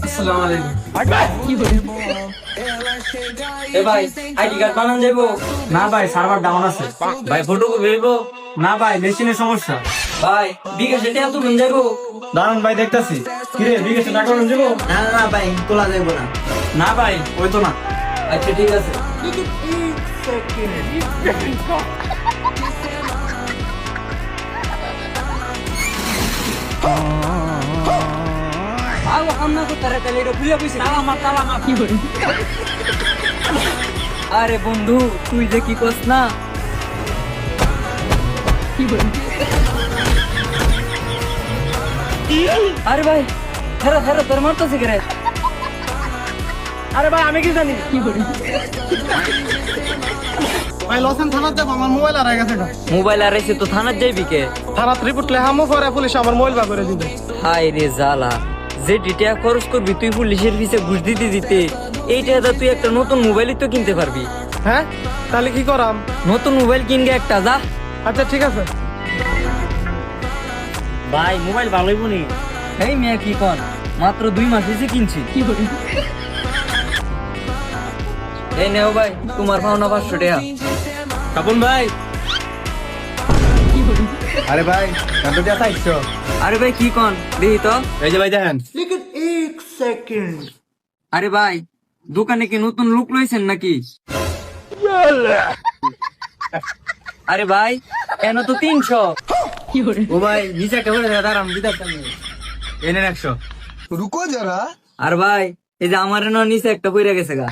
আসসালামু আলাইকুম। এ ভাই আইডি কার্ড বানান যাবো? না ভাই, সার্ভার ডাউন আছে। ভাই ফটো কপি না ভাই, মেশিনের সমস্যা। ভাই বিকাশে টাকা তুলুন যাবো? দাঁড়ান ভাই, দেখতাছি। কিরে, বিকেশে টাকা পাঠানো যাবো? না না ভাই তোলা যাবো না। না ভাই, ওই তো না। আচ্ছা ঠিক আছে। আরে বন্ধু তুই যে কি করছ না। আরে ভাই হেরা হেরা তোর মারতেছে কে রে? আরে ভাই, আমি কি জানি? ভাই লসেন থানার যাবো, আমার মোবাইল হারাই গেছে। মোবাইল আর এসে তো থানার যাইবি কে? থানাত রিপোর্ট লেখামো, পরে পুলিশ আমার মোবাইল বা করে দিবে। হাই রে জালা, যে ডিটা খরচ করবি তুই পুলিশের পিছে ঘুষ দিতে দিতে এই টাকাটা তুই একটা নতুন মোবাইলই তো কিনতে পারবি। হ্যাঁ, তাহলে কি করাম? নতুন মোবাইল কিনগে একটা যা। আচ্ছা ঠিক আছে ভাই, মোবাইল ভালোই বনি। এই মেয়ে কি কন, মাত্র 2 মাস হয়েছে কিনছি। এই নেও ভাই তোমার পাওনা 500 টাকা। কাপুন ভাই। আরে ভাই, কত টাকা চাইছো? আরে ভাই কি কন দেখি তো। এই যে ভাই দেখেন। আরে ভাই দোকানে কি নতুন লুক লইছেন নাকি? আরে ভাই কেন তো 300। ও ভাই, নিচে একটা করে দাঁড়াম, দিতে এনে 100। रुको जरा। আর ভাই এই যে আমার নিচে একটা পইরা গেছে গা।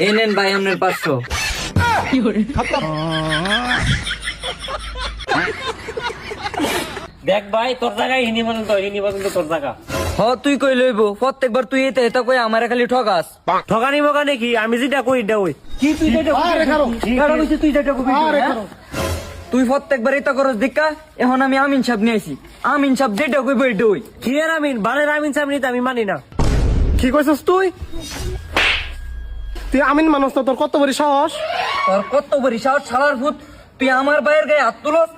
এই নেন ভাই আপনার 500। দেখ ভাই, তোর জায়গায় হিনি পর্যন্ত তোর জায়গা। হ তুই কই লইব, প্রত্যেকবার তুই এটা এটা কই আমারে খালি ঠগাস। ঠকানি মকানি কি, আমি যেটা কই এটা ওই। কি তুই যেটা তুই যেটা কবি তুই প্রত্যেকবার এটা করস দেখা। এখন আমি আমিন সাহেব নিয়ে আইছি, আমিন সাহেব যেটা কইব এটা ওই। কি এর আমিন বানের আমিন সামনে আমি মানি না। কি কইছস তুই? তুই আমিন মানুষ তো, তোর কত বড় সাহস? তোর কত বড় সাহস শালার ভূত, তুই আমার ভাইয়ের গায়ে হাত তুলস?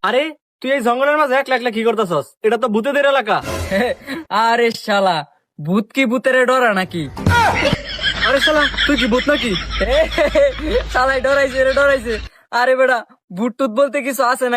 আরে তুই এই জঙ্গলের মাঝে একলা একলা কি করতেছস? এটা তো ভূতেদের এলাকা। আরে শালা, ভূত কি ভূতের ডরা নাকি? আরে শালা, তুই কি ভূত নাকি? শালাই ডরাইছে রে ডরাইছে। আরে বেটা ভূত টুত বলতে কিছু আছে না।